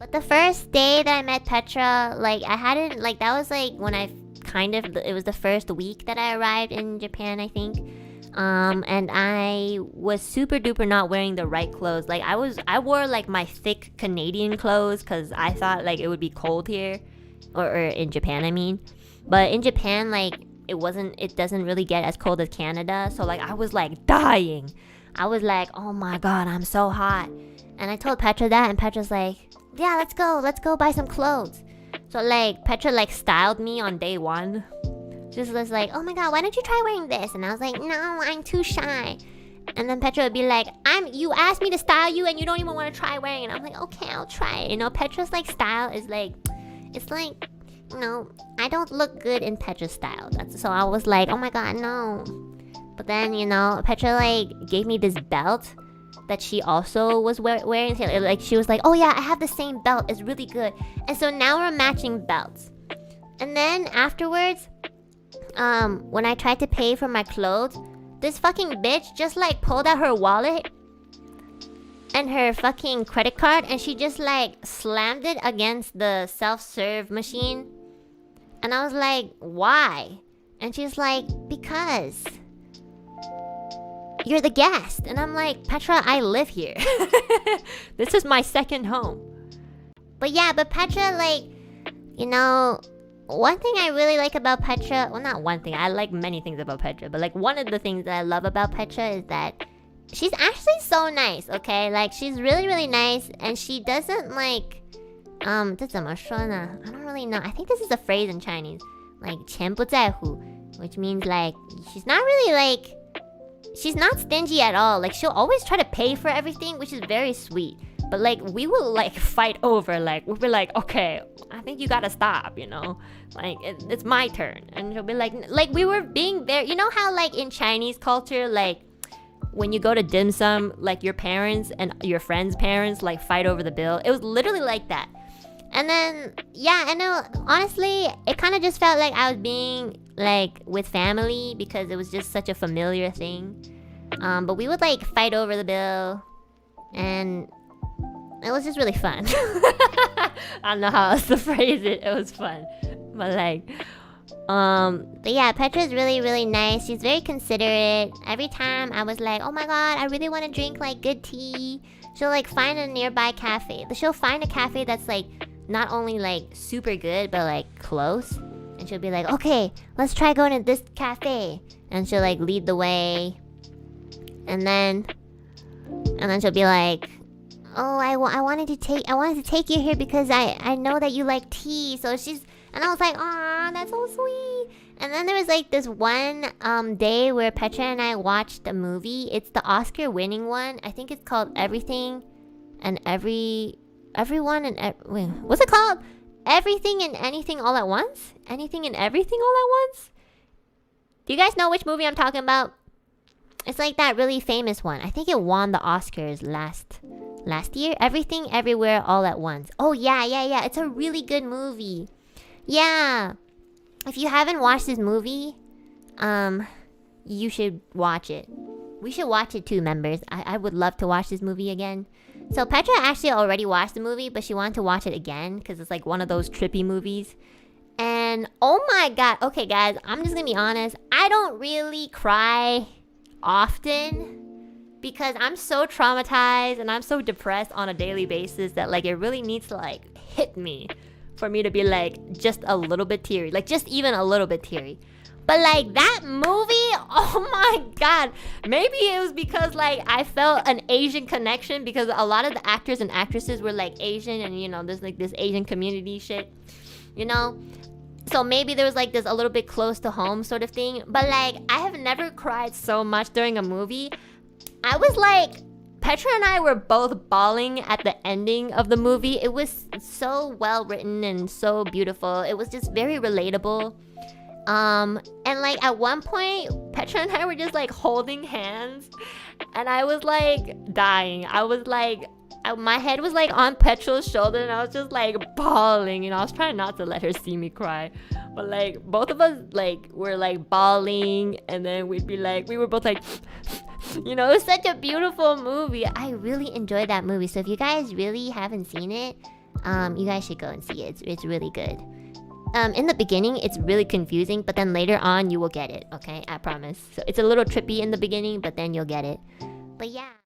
But the first day that I met Petra, like I hadn't like that was like when it was the first week that I arrived in Japan, I think. And I was super duper not wearing the right clothes. Like I wore like my thick Canadian clothes because I thought like it would be cold here, or in Japan, I mean. But in Japan, like it doesn't really get as cold as Canada. So like I was like dying. I was like, oh my god, I'm so hot. And I told Petra that, and Petra's like, yeah, let's go buy some clothes. So like Petra like styled me on day one. She was like, oh my god, why don't you try wearing this? And I was like, no, I'm too shy. And then Petra would be like, you asked me to style you and you don't even want to try wearing it. And I'm like, okay, I'll try it. You know, Petra's like style is like, it's like, you know, I don't look good in Petra's style. So I was like, oh my god, no. But then, you know, Petra like gave me this belt that she also was wearing. Like she was like, oh yeah, I have the same belt, it's really good. And so now we're matching belts. And then afterwards, when I tried to pay for my clothes, this fucking bitch just like pulled out her wallet and her fucking credit card, and she just like slammed it against the self-serve machine. And I was like, why? And she's like, because you're the guest. And I'm like, Petra, I live here. This is my second home. But yeah, but Petra, like, you know, one thing I really like about Petra, well, not one thing, I like many things about Petra, but like one of the things that I love about Petra is that she's actually so nice, okay? Like, she's really, really nice, and she doesn't like, 这怎么说呢? I don't really know. I think this is a phrase in Chinese, like 钱不在乎, which means like, she's not really like, she's not stingy at all. Like, she'll always try to pay for everything, which is very sweet. But like, we will like fight over, like, we'll be like, okay, I think you gotta stop, you know? Like, it's my turn. And she'll be like we were being there. You know how like in Chinese culture, like when you go to dim sum, like your parents and your friends' parents like fight over the bill. It was literally like that. And then, yeah, I know, honestly, it kind of just felt like I was being like with family because it was just such a familiar thing. But we would like fight over the bill, and it was just really fun. I don't know how else to phrase it. It was fun. But like, but yeah, Petra's really, really nice. She's very considerate. Every time I was like, oh my god, I really want to drink like good tea, she'll like find a nearby cafe. She'll find a cafe that's like not only like super good, but like close. And she'll be like, okay, let's try going to this cafe. And she'll like lead the way. And then she'll be like, oh, I wanted to take you here because I know that you like tea. So and I was like, aw, that's so sweet. And then there was like this one day where Petra and I watched a movie. It's the Oscar winning one. I think it's called Everything and Everyone and wait, what's it called? Everything and Anything All at Once? Anything and Everything All at Once? Do you guys know which movie I'm talking about? It's like that really famous one. I think it won the Oscars last year. Everything Everywhere All at Once. Oh yeah. It's a really good movie. Yeah. If you haven't watched this movie, you should watch it. We should watch it too, members. I would love to watch this movie again. So Petra actually already watched the movie, but she wanted to watch it again because it's like one of those trippy movies. And oh my god, okay guys, I'm just gonna be honest. I don't really cry often because I'm so traumatized and I'm so depressed on a daily basis that like it really needs to like hit me for me to be like just a little bit teary, like just even a little bit teary. But like that movie, oh my god, maybe it was because like I felt an Asian connection because a lot of the actors and actresses were like Asian, and you know there's like this Asian community shit, you know. So maybe there was like this a little bit close to home sort of thing. But like, I have never cried so much during a movie. I was like, Petra and I were both bawling at the ending of the movie. It was so well written and so beautiful. It was just very relatable. And like at one point, Petra and I were just like holding hands, and I was like dying. I was like, my head was like on Petra's shoulder, and I was just like bawling, and I was trying not to let her see me cry. But like both of us like were like bawling, and then we'd be like, we were both like you know, it was such a beautiful movie. I really enjoyed that movie. So if you guys really haven't seen it, You guys should go and see it. It's really good. In the beginning, it's really confusing, but then later on, you will get it. Okay, I promise. So it's a little trippy in the beginning, but then you'll get it. But yeah.